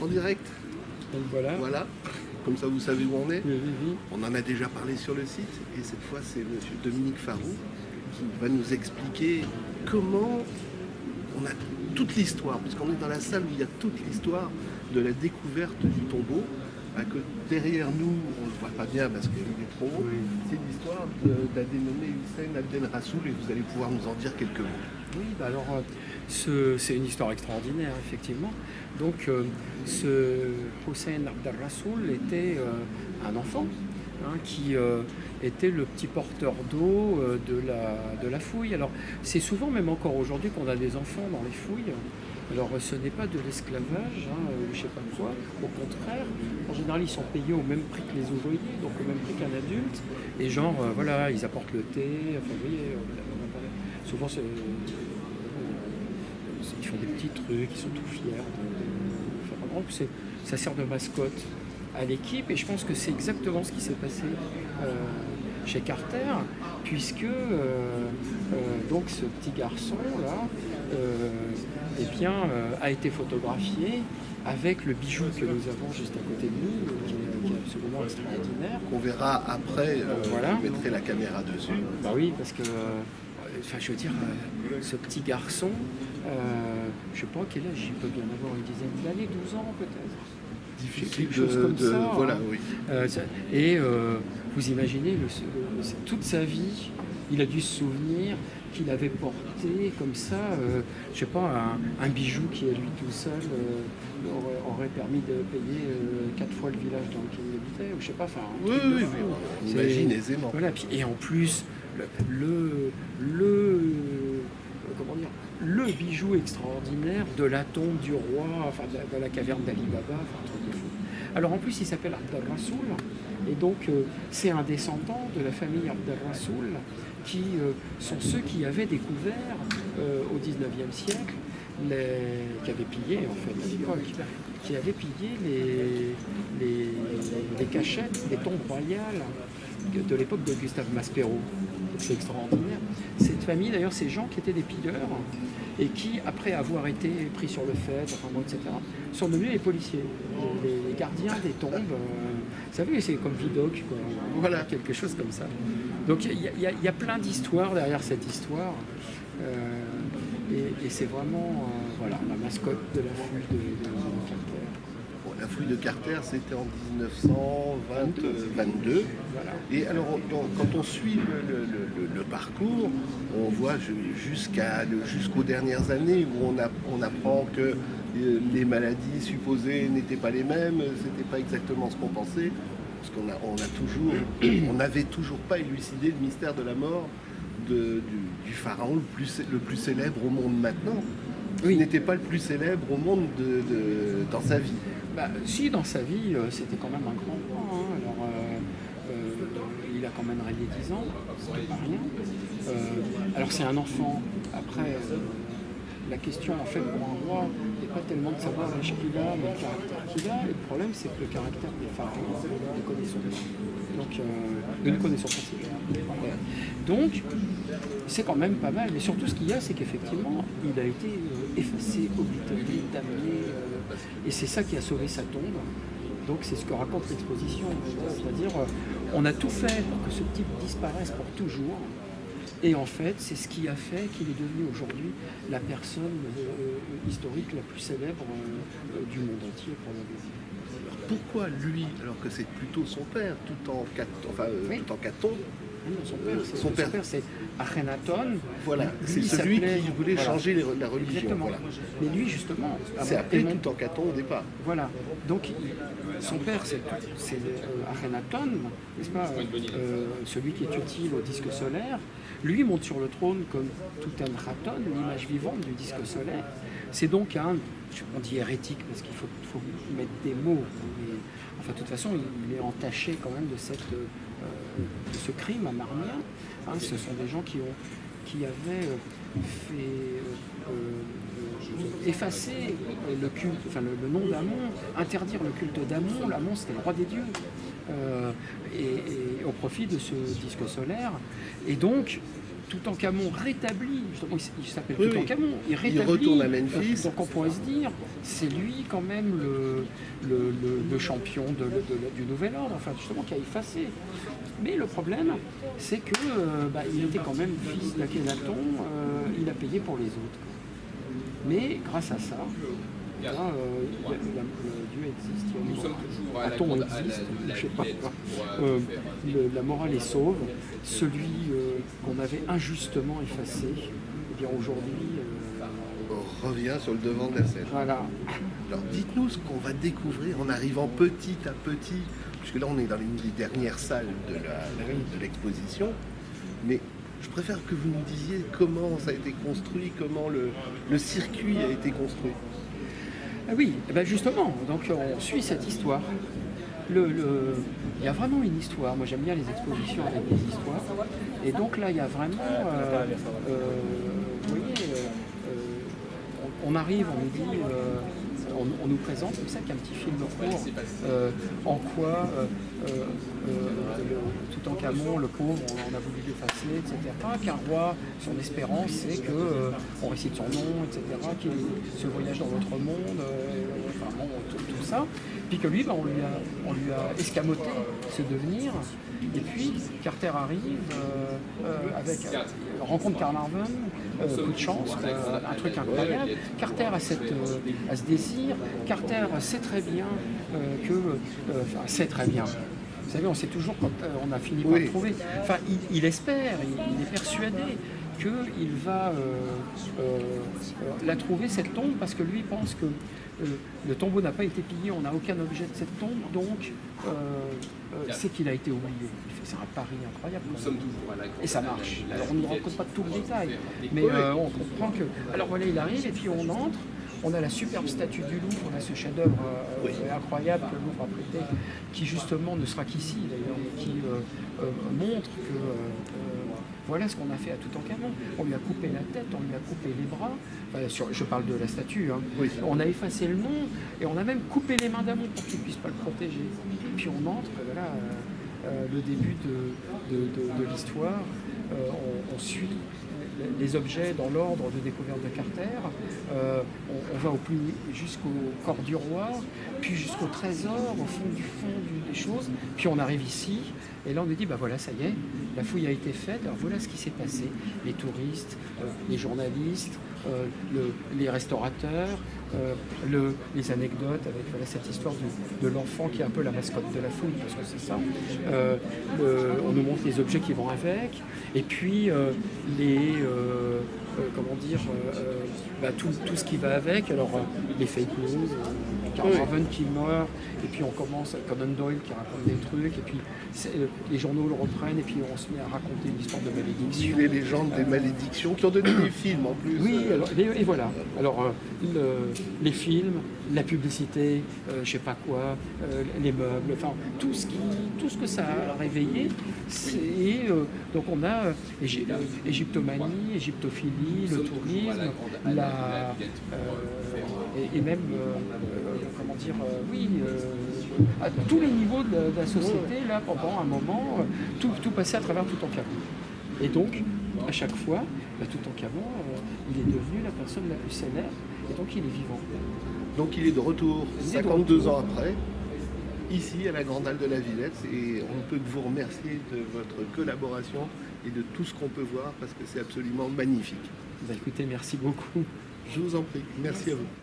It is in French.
en direct. Donc voilà. Voilà, comme ça vous savez où on est. Oui, oui, oui. On en a déjà parlé sur le site et cette fois c'est monsieur Dominique Farou qui va nous expliquer comment on a toute l'histoire, puisqu'on est dans la salle où il y a toute l'histoire de la découverte du tombeau. Que derrière nous, on ne le voit pas bien parce qu'il est trop haut. Oui. C'est l'histoire d'un dénommé Hussein Abdel Rassoul et vous allez pouvoir nous en dire quelques mots. Oui, bah alors c'est une histoire extraordinaire, effectivement. Donc ce Hussein Abdel Rassoul était un enfant qui était le petit porteur d'eau de la fouille. Alors c'est souvent, même encore aujourd'hui, qu'on a des enfants dans les fouilles. Alors ce n'est pas de l'esclavage, je ne sais pas quoi, au contraire, en général ils sont payés au même prix que les ouvriers, donc au même prix qu'un adulte, et genre voilà, ils apportent le thé, enfin vous voyez, souvent ils font des petits trucs, ils sont tout fiers, ça sert de mascotte à l'équipe, et je pense que c'est exactement ce qui s'est passé chez Carter, puisque donc ce petit garçon là a été photographié avec le bijou que nous avons juste à côté de nous, qui est absolument extraordinaire. On verra après, voilà. Je mettrai la caméra dessus. Bah oui, parce que, je veux dire, ce petit garçon, je sais pas quel âge il peut bien avoir, une dizaine d'années, 12 ans peut-être. Difficile quelque chose comme ça. Voilà, oui. Et vous imaginez, toute sa vie, il a dû se souvenir qu'il avait porté comme ça, je sais pas, un bijou qui, à lui tout seul, aurait permis de payer 4 fois le village dans lequel il habitait, ou je sais pas, enfin... Oui, on imagine aisément. Voilà, et en plus, comment dire, le bijou extraordinaire de la tombe du roi, enfin de la caverne d'Ali Baba, enfin un truc de fou. Alors en plus, il s'appelle Abdel Rassoul, et donc c'est un descendant de la famille Abdel Rassoul, qui sont ceux qui avaient découvert au XIXe siècle, qui avaient pillé en fait à l'époque, qui avaient pillé les cachettes des tombes royales de l'époque de Gustave Maspero. C'est extraordinaire. Cette famille, d'ailleurs, ces gens qui étaient des pilleurs et qui, après avoir été pris sur le fait, enfin bon, etc., sont devenus les policiers, les gardiens des tombes. Vous savez, c'est comme Vidocq, quoi. Voilà, quelque chose comme ça. Donc il y a plein d'histoires derrière cette histoire. Et c'est vraiment voilà, la mascotte de la fouille de Carter. Bon, la fouille de Carter, c'était en 1922. Voilà. Et alors, quand on suit le parcours, on voit jusqu'aux dernières années où on apprend que les maladies supposées n'étaient pas les mêmes, c'était pas exactement ce qu'on pensait, parce on n'avait toujours pas élucidé le mystère de la mort du pharaon le plus célèbre au monde maintenant. Oui. Il n'était pas le plus célèbre au monde dans sa vie. Bah, si, dans sa vie, c'était quand même un grand roi. Alors, il a quand même régné 10 ans, c'est pas rien. Alors c'est un enfant. Après, la question en fait pour un roi n'est pas tellement de savoir l'âge qu'il a, mais le caractère qu'il a. Et le problème, c'est que le caractère des pharaons, nous le connaissons pas. Donc, nous ne connaissons pas ces gens. Donc, c'est quand même pas mal. Mais surtout, ce qu'il y a, c'est qu'effectivement, il a été effacé, oblitéré, damné. Et c'est ça qui a sauvé sa tombe. Donc, c'est ce que raconte l'exposition. C'est-à-dire, on a tout fait pour que ce type disparaisse pour toujours. Et en fait, c'est ce qui a fait qu'il est devenu aujourd'hui la personne historique la plus célèbre du monde entier, probablement. Pourquoi lui, alors que c'est plutôt son père, tout en Caton? Son père, c'est Akhenaton. Voilà, c'est celui qui voulait changer la religion. Exactement. Voilà. Mais lui, justement... C'est appelé tout en Caton au départ. Voilà. Donc, son père, c'est Akhenaton, n'est-ce pas, celui qui est utile au disque solaire. Lui monte sur le trône comme Toutankhamon, l'image vivante du disque solaire. C'est donc on dit hérétique parce qu'il faut mettre des mots. Mais, enfin, de toute façon, il est entaché quand même de ce crime amarnien. Ce sont des gens qui avaient effacer le culte, enfin le nom d'Amon, interdire le culte d'Amon. L'Amon, c'était le roi des dieux, et au profit de ce disque solaire. Et donc, Toutankhamon rétablit, justement, il s'appelle Oui, Toutankhamon, il il rétablit. retourne à Memphis. Donc on pourrait se dire, c'est lui quand même le champion du Nouvel Ordre, enfin justement qui a effacé. Mais le problème, c'est que il était quand même fils d'Akhenaton, il a payé pour les autres. Mais grâce à ça, le Dieu existe, Aton existe, je sais pas quoi. La morale est sauve. Celui qu'on avait injustement effacé, eh bien aujourd'hui... On revient sur le devant de la scène. Voilà. Alors dites-nous ce qu'on va découvrir en arrivant petit à petit, puisque là on est dans l'une des dernières salles de l'exposition, mais je préfère que vous nous disiez comment ça a été construit, comment le circuit a été construit. Ah oui, eh ben justement, donc on suit cette histoire. Il y a vraiment une histoire. Moi j'aime bien les expositions avec des histoires. Et donc là il y a vraiment, vous voyez, on arrive, on nous dit, on nous présente comme ça qu'un petit film court, en quoi Toutankhamon, le pauvre, on a voulu l'effacer, etc. Qu'un roi, son espérance, c'est qu'on récite son nom, etc. Qu'il ce voyage dans l'autre monde, enfin bon, tout ça. Puis que lui, on lui a escamoté ce devenir. Et puis Carter arrive rencontre Carnarvon, coup de chance, un truc incroyable. Carter a ce désir. Carter sait très bien sait très bien. Vous savez, on sait toujours quand on a fini par le trouver. Enfin, il espère, il est persuadé qu'il va la trouver, cette tombe, parce que lui pense que le tombeau n'a pas été pillé, on n'a aucun objet de cette tombe, donc c'est qu'il a été oublié. C'est un pari incroyable. Et ça marche. Alors on ne raconte pas tout le détail, mais on comprend que... Alors voilà, il arrive et puis on entre. On a la superbe statue du Louvre, on a ce chef-d'œuvre incroyable que le Louvre a prêté, qui justement ne sera qu'ici d'ailleurs, mais qui montre que voilà ce qu'on a fait à Toutankhamon. On lui a coupé la tête, on lui a coupé les bras. Enfin, je parle de la statue. Hein. Oui. On a effacé le nom et on a même coupé les mains d'Amon pour qu'il ne puisse pas le protéger. Puis on entre, voilà, le début de l'histoire. On suit les objets dans l'ordre de découverte de Carter. On va jusqu'au corps du roi, puis jusqu'au trésor, au fond des choses. Puis on arrive ici, et là on nous dit, bah voilà, ça y est, la fouille a été faite, alors voilà ce qui s'est passé. Les touristes, les journalistes, les restaurateurs, les anecdotes avec voilà, cette histoire de l'enfant qui est un peu la mascotte de la fouille, parce que c'est ça. On nous montre les objets qui vont avec, et puis comment dire, tout ce qui va avec, alors les fake news, Carnarvon qui meurt, et puis on commence, Conan Doyle qui raconte des trucs, et puis les journaux le reprennent, et puis on se met à raconter une histoire de malédiction. Les légendes des malédictions qui ont donné des films en plus. Oui, alors, et voilà. Alors les films, la publicité, je sais pas quoi, les meubles, enfin tout ce que ça a réveillé, c'est donc on a égyptomanie, égyptophilie, le tourisme, et même comment dire, à tous les niveaux de la société, là pendant un moment, tout passait à travers Toutankhamon. Et donc, à chaque fois, Toutankhamon, il est devenu la personne la plus célèbre, et donc il est vivant. Donc il est de retour 52 ans après, ici à la Grande Halle de la Villette, et on ne peut que vous remercier de votre collaboration et de tout ce qu'on peut voir, parce que c'est absolument magnifique. Écoutez, merci beaucoup. Je vous en prie, merci à vous.